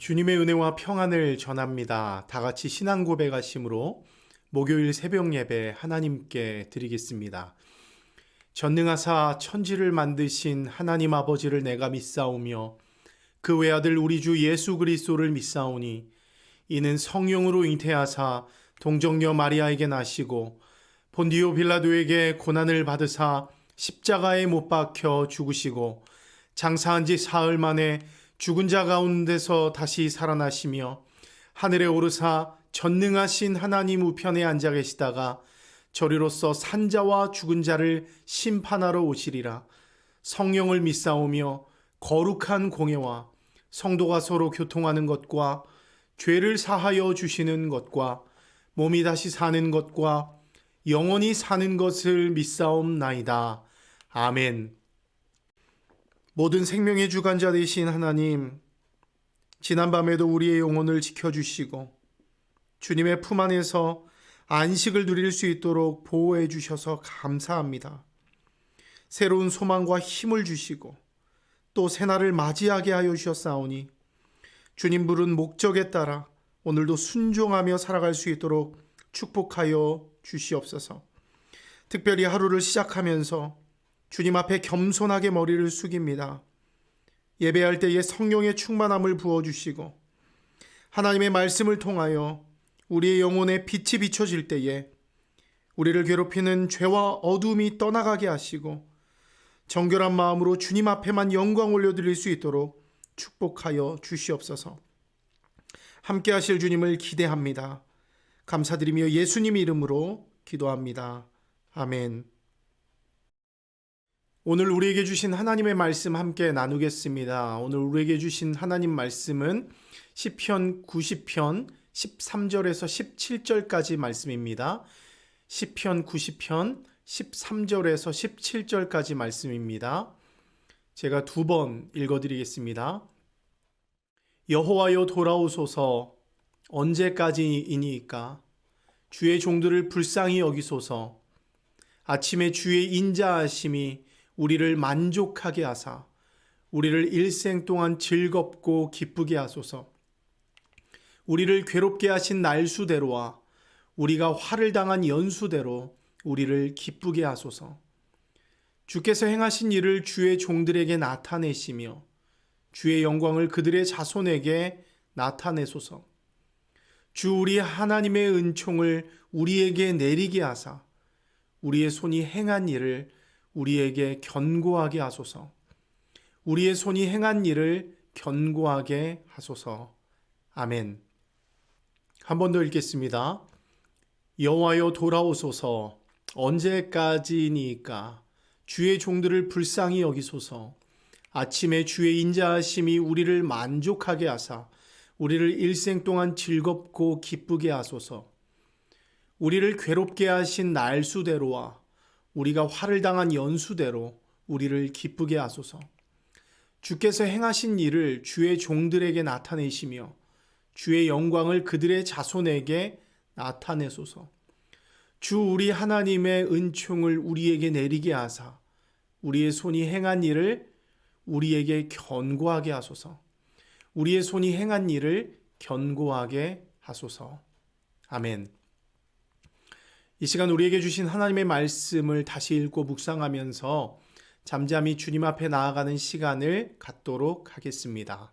주님의 은혜와 평안을 전합니다. 다 같이 신앙 고백하심으로 목요일 새벽 예배 하나님께 드리겠습니다. 전능하사 천지를 만드신 하나님 아버지를 내가 믿사오며 그 외아들 우리 주 예수 그리스도를 믿사오니 이는 성령으로 잉태하사 동정녀 마리아에게 나시고 본디오 빌라도에게 고난을 받으사 십자가에 못 박혀 죽으시고 장사한 지 사흘 만에 죽은 자 가운데서 다시 살아나시며 하늘에 오르사 전능하신 하나님 우편에 앉아 계시다가 저리로서 산자와 죽은 자를 심판하러 오시리라. 성령을 믿사오며 거룩한 공예와 성도가 서로 교통하는 것과 죄를 사하여 주시는 것과 몸이 다시 사는 것과 영원히 사는 것을 믿사옵나이다. 아멘. 모든 생명의 주관자 되신 하나님, 지난밤에도 우리의 영혼을 지켜주시고 주님의 품 안에서 안식을 누릴 수 있도록 보호해 주셔서 감사합니다. 새로운 소망과 힘을 주시고 또 새날을 맞이하게 하여 주셨사오니 주님 부른 목적에 따라 오늘도 순종하며 살아갈 수 있도록 축복하여 주시옵소서. 특별히 하루를 시작하면서 주님 앞에 겸손하게 머리를 숙입니다. 예배할 때에 성령의 충만함을 부어주시고 하나님의 말씀을 통하여 우리의 영혼에 빛이 비춰질 때에 우리를 괴롭히는 죄와 어둠이 떠나가게 하시고 정결한 마음으로 주님 앞에만 영광 올려드릴 수 있도록 축복하여 주시옵소서. 함께 하실 주님을 기대합니다. 감사드리며 예수님 이름으로 기도합니다. 아멘. 오늘 우리에게 주신 하나님의 말씀 함께 나누겠습니다. 오늘 우리에게 주신 하나님 말씀은 시편 90편 13절에서 17절까지 말씀입니다. 시편 90편 13절에서 17절까지 말씀입니다. 제가 두 번 읽어드리겠습니다. 여호와여 돌아오소서. 언제까지이니까 주의 종들을 불쌍히 여기소서. 아침에 주의 인자하심이 우리를 만족하게 하사 우리를 일생 동안 즐겁고 기쁘게 하소서. 우리를 괴롭게 하신 날수대로와 우리가 화를 당한 연수대로 우리를 기쁘게 하소서. 주께서 행하신 일을 주의 종들에게 나타내시며 주의 영광을 그들의 자손에게 나타내소서. 주 우리 하나님의 은총을 우리에게 내리게 하사 우리의 손이 행한 일을 우리에게 견고하게 하소서. 우리의 손이 행한 일을 견고하게 하소서. 아멘. 한 번 더 읽겠습니다. 여호와여 돌아오소서. 언제까지니까 주의 종들을 불쌍히 여기소서. 아침에 주의 인자하심이 우리를 만족하게 하사 우리를 일생 동안 즐겁고 기쁘게 하소서. 우리를 괴롭게 하신 날수대로와 우리가 화를 당한 연수대로 우리를 기쁘게 하소서. 주께서 행하신 일을 주의 종들에게 나타내시며 주의 영광을 그들의 자손에게 나타내소서. 주 우리 하나님의 은총을 우리에게 내리게 하사 우리의 손이 행한 일을 우리에게 견고하게 하소서. 우리의 손이 행한 일을 견고하게 하소서. 아멘. 이 시간 우리에게 주신 하나님의 말씀을 다시 읽고 묵상하면서 잠잠히 주님 앞에 나아가는 시간을 갖도록 하겠습니다.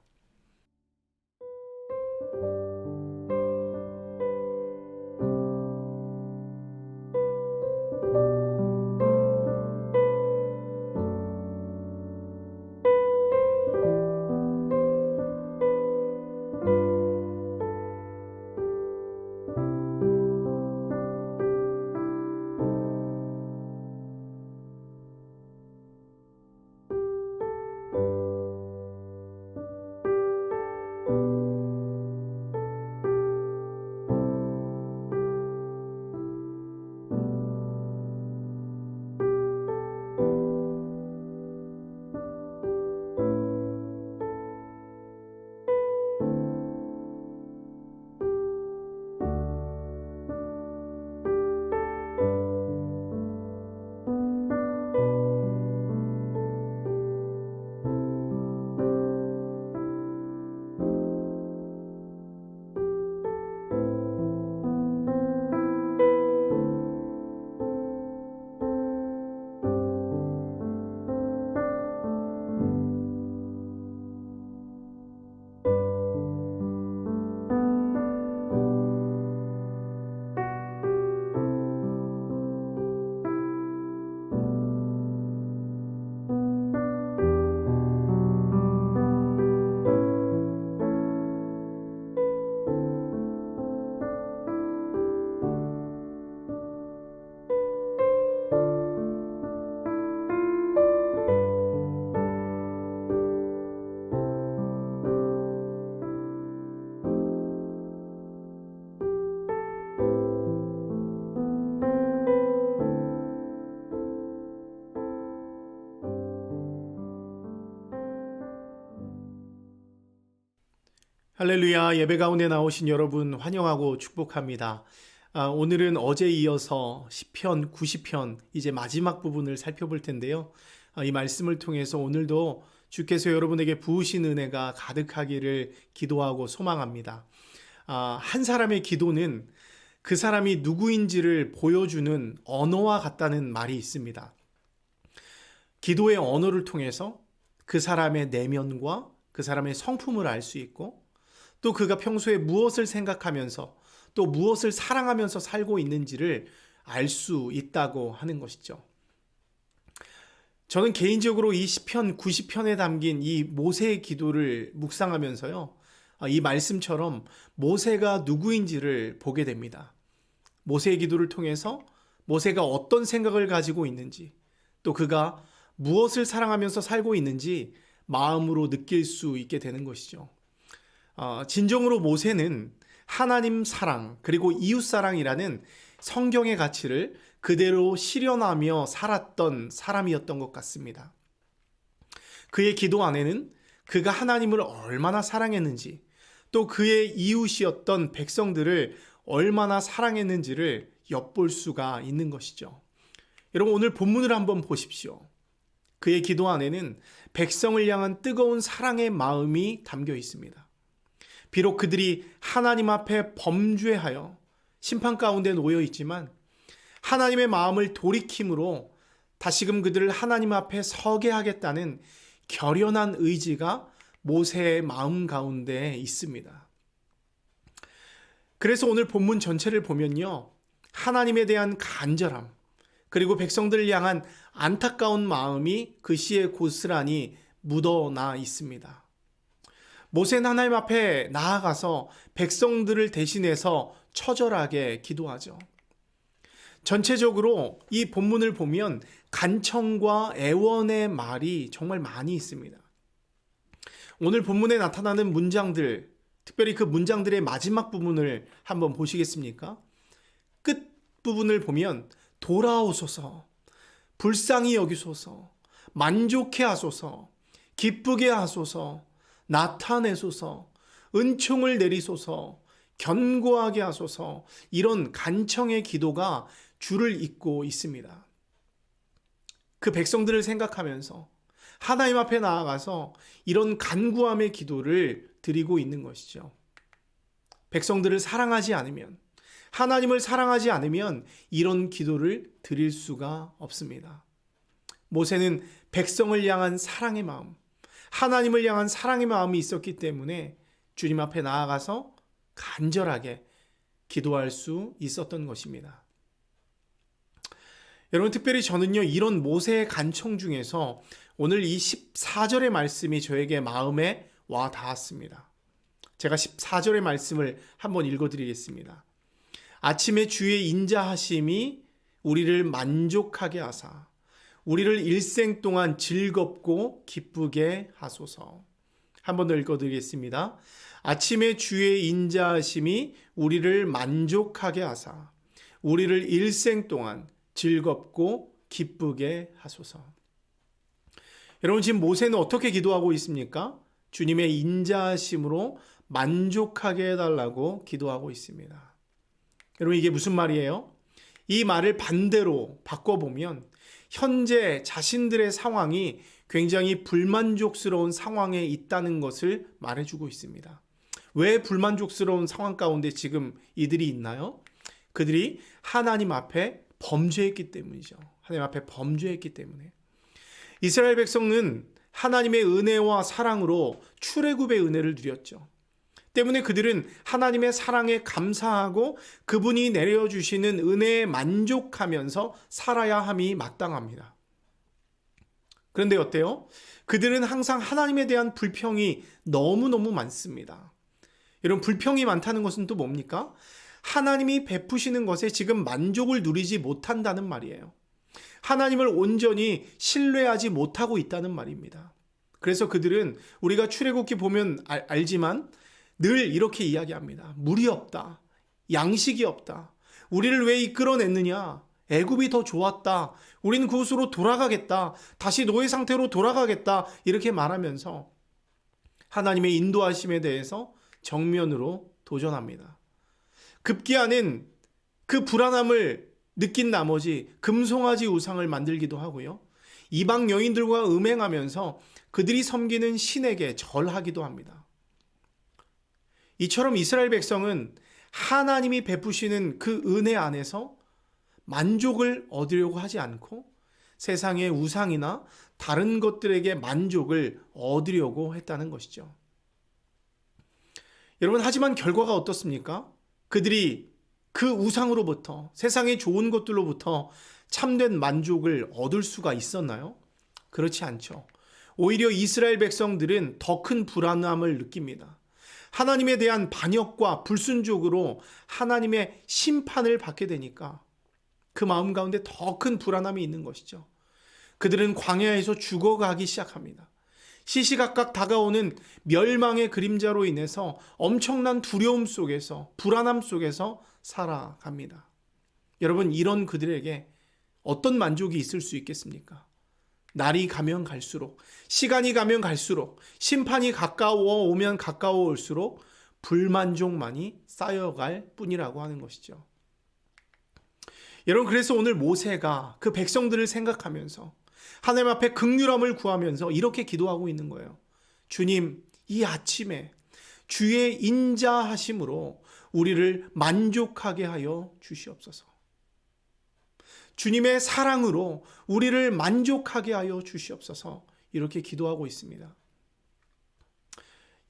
할렐루야, 예배 가운데 나오신 여러분 환영하고 축복합니다. 오늘은 어제 이어서 시편 90편 이제 마지막 부분을 살펴볼 텐데요. 이 말씀을 통해서 오늘도 주께서 여러분에게 부으신 은혜가 가득하기를 기도하고 소망합니다. 한 사람의 기도는 그 사람이 누구인지를 보여주는 언어와 같다는 말이 있습니다. 기도의 언어를 통해서 그 사람의 내면과 그 사람의 성품을 알 수 있고 또 그가 평소에 무엇을 생각하면서 또 무엇을 사랑하면서 살고 있는지를 알 수 있다고 하는 것이죠. 저는 개인적으로 이 시편 90편에 담긴 이 모세의 기도를 묵상하면서요, 이 말씀처럼 모세가 누구인지를 보게 됩니다. 모세의 기도를 통해서 모세가 어떤 생각을 가지고 있는지, 또 그가 무엇을 사랑하면서 살고 있는지 마음으로 느낄 수 있게 되는 것이죠. 진정으로 모세는 하나님 사랑 그리고 이웃 사랑이라는 성경의 가치를 그대로 실현하며 살았던 사람이었던 것 같습니다. 그의 기도 안에는 그가 하나님을 얼마나 사랑했는지 또 그의 이웃이었던 백성들을 얼마나 사랑했는지를 엿볼 수가 있는 것이죠. 여러분, 오늘 본문을 한번 보십시오. 그의 기도 안에는 백성을 향한 뜨거운 사랑의 마음이 담겨 있습니다. 비록 그들이 하나님 앞에 범죄하여 심판 가운데 놓여 있지만 하나님의 마음을 돌이킴으로 다시금 그들을 하나님 앞에 서게 하겠다는 결연한 의지가 모세의 마음 가운데 있습니다. 그래서 오늘 본문 전체를 보면요, 하나님에 대한 간절함 그리고 백성들을 향한 안타까운 마음이 그 시에 고스란히 묻어나 있습니다. 모세는 하나님 앞에 나아가서 백성들을 대신해서 처절하게 기도하죠. 전체적으로 이 본문을 보면 간청과 애원의 말이 정말 많이 있습니다. 오늘 본문에 나타나는 문장들, 특별히 그 문장들의 마지막 부분을 한번 보시겠습니까? 끝 부분을 보면 돌아오소서, 불쌍히 여기소서, 만족해 하소서, 기쁘게 하소서, 나타내소서, 은총을 내리소서, 견고하게 하소서, 이런 간청의 기도가 줄을 잇고 있습니다. 그 백성들을 생각하면서 하나님 앞에 나아가서 이런 간구함의 기도를 드리고 있는 것이죠. 백성들을 사랑하지 않으면, 하나님을 사랑하지 않으면 이런 기도를 드릴 수가 없습니다. 모세는 백성을 향한 사랑의 마음, 하나님을 향한 사랑의 마음이 있었기 때문에 주님 앞에 나아가서 간절하게 기도할 수 있었던 것입니다. 여러분, 특별히 저는요, 이런 모세의 간청 중에서 오늘 이 14절의 말씀이 저에게 마음에 와 닿았습니다. 제가 14절의 말씀을 한번 읽어드리겠습니다. 아침에 주의 인자하심이 우리를 만족하게 하사 우리를 일생 동안 즐겁고 기쁘게 하소서. 한 번 더 읽어드리겠습니다. 아침에 주의 인자하심이 우리를 만족하게 하사 우리를 일생 동안 즐겁고 기쁘게 하소서. 여러분, 지금 모세는 어떻게 기도하고 있습니까? 주님의 인자하심으로 만족하게 해달라고 기도하고 있습니다. 여러분, 이게 무슨 말이에요? 이 말을 반대로 바꿔보면 현재 자신들의 상황이 굉장히 불만족스러운 상황에 있다는 것을 말해주고 있습니다. 왜 불만족스러운 상황 가운데 지금 이들이 있나요? 그들이 하나님 앞에 범죄했기 때문이죠. 하나님 앞에 범죄했기 때문에. 이스라엘 백성은 하나님의 은혜와 사랑으로 출애굽의 은혜를 누렸죠. 때문에 그들은 하나님의 사랑에 감사하고 그분이 내려주시는 은혜에 만족하면서 살아야 함이 마땅합니다. 그런데 어때요? 그들은 항상 하나님에 대한 불평이 너무너무 많습니다. 여러분, 불평이 많다는 것은 또 뭡니까? 하나님이 베푸시는 것에 지금 만족을 누리지 못한다는 말이에요. 하나님을 온전히 신뢰하지 못하고 있다는 말입니다. 그래서 그들은 우리가 출애굽기 보면 알지만 늘 이렇게 이야기합니다. 물이 없다. 양식이 없다. 우리를 왜 이끌어냈느냐? 애굽이 더 좋았다. 우리는 그곳으로 돌아가겠다. 다시 노예 상태로 돌아가겠다. 이렇게 말하면서 하나님의 인도하심에 대해서 정면으로 도전합니다. 급기야는 그 불안함을 느낀 나머지 금송아지 우상을 만들기도 하고요. 이방 여인들과 음행하면서 그들이 섬기는 신에게 절하기도 합니다. 이처럼 이스라엘 백성은 하나님이 베푸시는 그 은혜 안에서 만족을 얻으려고 하지 않고 세상의 우상이나 다른 것들에게 만족을 얻으려고 했다는 것이죠. 여러분, 하지만 결과가 어떻습니까? 그들이 그 우상으로부터, 세상의 좋은 것들로부터 참된 만족을 얻을 수가 있었나요? 그렇지 않죠. 오히려 이스라엘 백성들은 더 큰 불안함을 느낍니다. 하나님에 대한 반역과 불순종으로 하나님의 심판을 받게 되니까 그 마음 가운데 더 큰 불안함이 있는 것이죠. 그들은 광야에서 죽어가기 시작합니다. 시시각각 다가오는 멸망의 그림자로 인해서 엄청난 두려움 속에서, 불안함 속에서 살아갑니다. 여러분, 이런 그들에게 어떤 만족이 있을 수 있겠습니까? 날이 가면 갈수록, 시간이 가면 갈수록, 심판이 가까워 오면 가까워 올수록 불만족만이 쌓여갈 뿐이라고 하는 것이죠. 여러분, 그래서 오늘 모세가 그 백성들을 생각하면서 하나님 앞에 긍휼함을 구하면서 이렇게 기도하고 있는 거예요. 주님, 이 아침에 주의 인자하심으로 우리를 만족하게 하여 주시옵소서. 주님의 사랑으로 우리를 만족하게 하여 주시옵소서. 이렇게 기도하고 있습니다.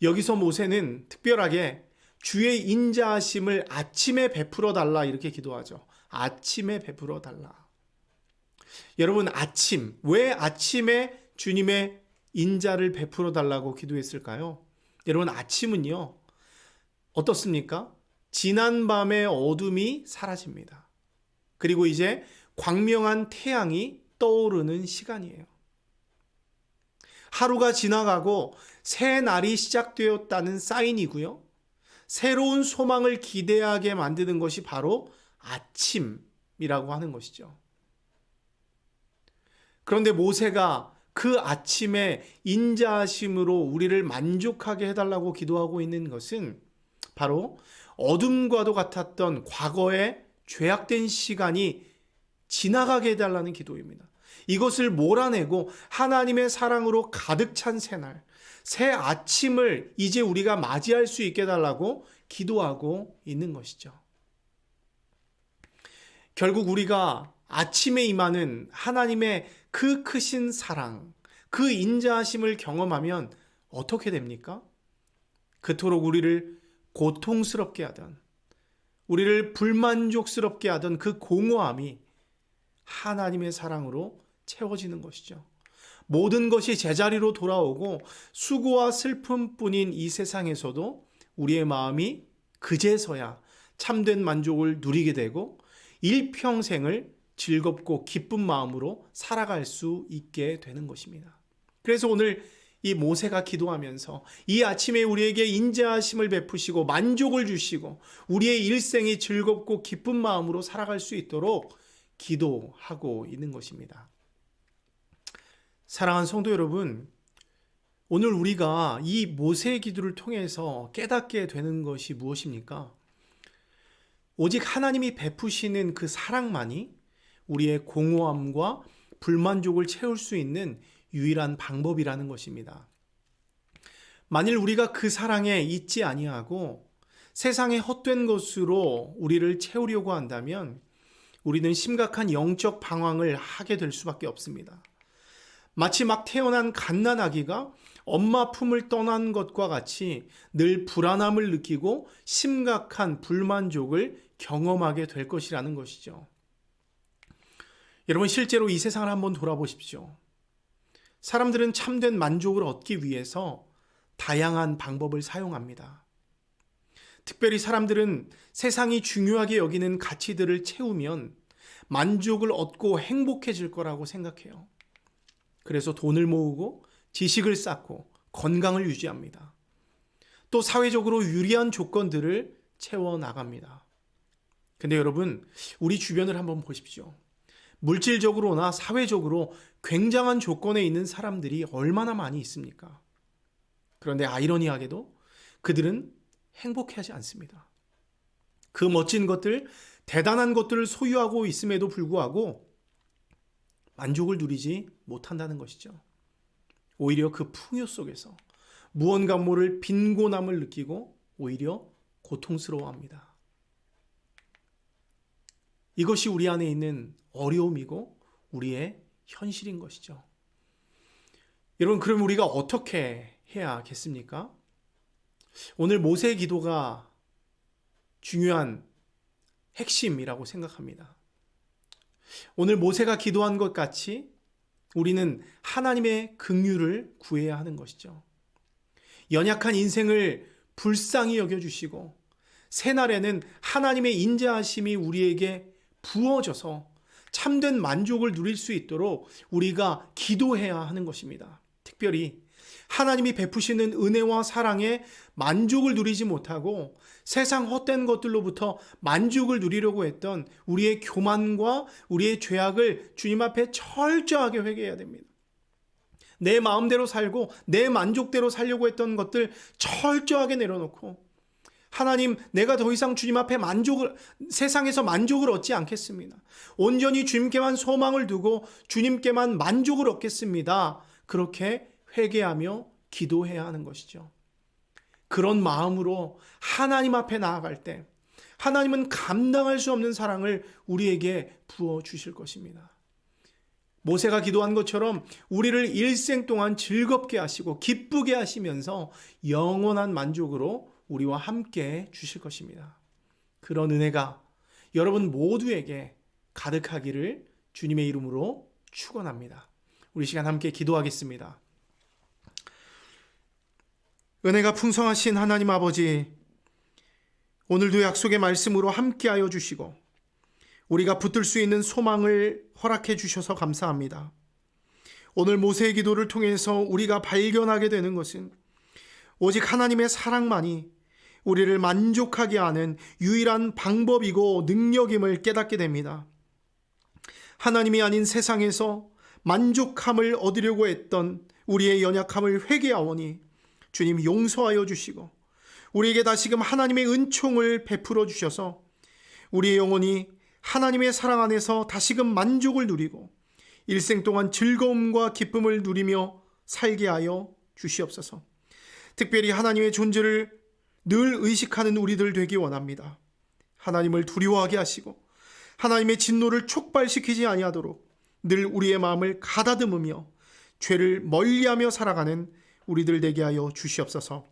여기서 모세는 특별하게 주의 인자하심을 아침에 베풀어 달라 이렇게 기도하죠. 아침에 베풀어 달라. 여러분, 아침, 왜 아침에 주님의 인자를 베풀어 달라고 기도했을까요? 여러분, 아침은요, 어떻습니까? 지난 밤의 어둠이 사라집니다. 그리고 이제 광명한 태양이 떠오르는 시간이에요. 하루가 지나가고 새 날이 시작되었다는 사인이고요. 새로운 소망을 기대하게 만드는 것이 바로 아침이라고 하는 것이죠. 그런데 모세가 그 아침에 인자하심으로 우리를 만족하게 해달라고 기도하고 있는 것은 바로 어둠과도 같았던 과거의 죄악된 시간이 지나가게 해달라는 기도입니다. 이것을 몰아내고 하나님의 사랑으로 가득 찬 새날, 새 아침을 이제 우리가 맞이할 수 있게 해달라고 기도하고 있는 것이죠. 결국 우리가 아침에 임하는 하나님의 그 크신 사랑, 그 인자하심을 경험하면 어떻게 됩니까? 그토록 우리를 고통스럽게 하던, 우리를 불만족스럽게 하던 그 공허함이 하나님의 사랑으로 채워지는 것이죠. 모든 것이 제자리로 돌아오고 수고와 슬픔뿐인 이 세상에서도 우리의 마음이 그제서야 참된 만족을 누리게 되고 일평생을 즐겁고 기쁜 마음으로 살아갈 수 있게 되는 것입니다. 그래서 오늘 이 모세가 기도하면서 이 아침에 우리에게 인자하심을 베푸시고 만족을 주시고 우리의 일생이 즐겁고 기쁜 마음으로 살아갈 수 있도록 기도하고 있는 것입니다. 사랑하는 성도 여러분, 오늘 우리가 이 모세의 기도를 통해서 깨닫게 되는 것이 무엇입니까? 오직 하나님이 베푸시는 그 사랑만이 우리의 공허함과 불만족을 채울 수 있는 유일한 방법이라는 것입니다. 만일 우리가 그 사랑에 있지 아니하고 세상의 헛된 것으로 우리를 채우려고 한다면 우리는 심각한 영적 방황을 하게 될 수밖에 없습니다. 마치 막 태어난 갓난아기가 엄마 품을 떠난 것과 같이 늘 불안함을 느끼고 심각한 불만족을 경험하게 될 것이라는 것이죠. 여러분, 실제로 이 세상을 한번 돌아보십시오. 사람들은 참된 만족을 얻기 위해서 다양한 방법을 사용합니다. 특별히 사람들은 세상이 중요하게 여기는 가치들을 채우면 만족을 얻고 행복해질 거라고 생각해요. 그래서 돈을 모으고 지식을 쌓고 건강을 유지합니다. 또 사회적으로 유리한 조건들을 채워나갑니다. 근데 여러분, 우리 주변을 한번 보십시오. 물질적으로나 사회적으로 굉장한 조건에 있는 사람들이 얼마나 많이 있습니까? 그런데 아이러니하게도 그들은 행복해하지 않습니다. 그 멋진 것들, 대단한 것들을 소유하고 있음에도 불구하고 만족을 누리지 못한다는 것이죠. 오히려 그 풍요 속에서 무언가 모를 빈곤함을 느끼고 오히려 고통스러워합니다. 이것이 우리 안에 있는 어려움이고 우리의 현실인 것이죠. 여러분, 그럼 우리가 어떻게 해야겠습니까? 오늘 모세의 기도가 중요한 핵심이라고 생각합니다. 오늘 모세가 기도한 것 같이 우리는 하나님의 긍휼을 구해야 하는 것이죠. 연약한 인생을 불쌍히 여겨주시고 새날에는 하나님의 인자하심이 우리에게 부어져서 참된 만족을 누릴 수 있도록 우리가 기도해야 하는 것입니다. 특별히 하나님이 베푸시는 은혜와 사랑에 만족을 누리지 못하고 세상 헛된 것들로부터 만족을 누리려고 했던 우리의 교만과 우리의 죄악을 주님 앞에 철저하게 회개해야 됩니다. 내 마음대로 살고 내 만족대로 살려고 했던 것들 철저하게 내려놓고 하나님, 내가 더 이상 주님 앞에 세상에서 만족을 얻지 않겠습니다. 온전히 주님께만 소망을 두고 주님께만 만족을 얻겠습니다. 그렇게 회개하며 기도해야 하는 것이죠. 그런 마음으로 하나님 앞에 나아갈 때 하나님은 감당할 수 없는 사랑을 우리에게 부어주실 것입니다. 모세가 기도한 것처럼 우리를 일생 동안 즐겁게 하시고 기쁘게 하시면서 영원한 만족으로 우리와 함께 주실 것입니다. 그런 은혜가 여러분 모두에게 가득하기를 주님의 이름으로 축원합니다. 우리 시간 함께 기도하겠습니다. 은혜가 풍성하신 하나님 아버지, 오늘도 약속의 말씀으로 함께하여 주시고 우리가 붙들 수 있는 소망을 허락해 주셔서 감사합니다. 오늘 모세의 기도를 통해서 우리가 발견하게 되는 것은 오직 하나님의 사랑만이 우리를 만족하게 하는 유일한 방법이고 능력임을 깨닫게 됩니다. 하나님이 아닌 세상에서 만족함을 얻으려고 했던 우리의 연약함을 회개하오니 주님 용서하여 주시고 우리에게 다시금 하나님의 은총을 베풀어 주셔서 우리의 영혼이 하나님의 사랑 안에서 다시금 만족을 누리고 일생 동안 즐거움과 기쁨을 누리며 살게 하여 주시옵소서. 특별히 하나님의 존재를 늘 의식하는 우리들 되기 원합니다. 하나님을 두려워하게 하시고 하나님의 진노를 촉발시키지 아니하도록 늘 우리의 마음을 가다듬으며 죄를 멀리하며 살아가는 우리들 되게 하여 주시옵소서.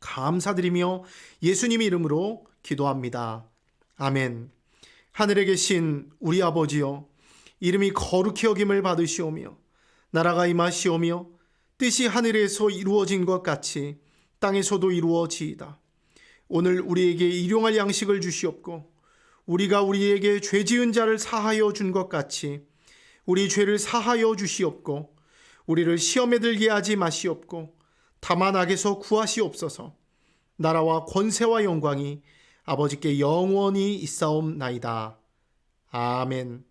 감사드리며 예수님 이름으로 기도합니다. 아멘. 하늘에 계신 우리 아버지여, 이름이 거룩히 여김을 받으시오며 나라가 임하시오며 뜻이 하늘에서 이루어진 것 같이 땅에서도 이루어지이다. 오늘 우리에게 일용할 양식을 주시옵고 우리가 우리에게 죄 지은 자를 사하여 준 것 같이 우리 죄를 사하여 주시옵고 우리를 시험에 들게 하지 마시옵고 다만 악에서 구하시옵소서. 나라와 권세와 영광이 아버지께 영원히 있사옵나이다. 아멘.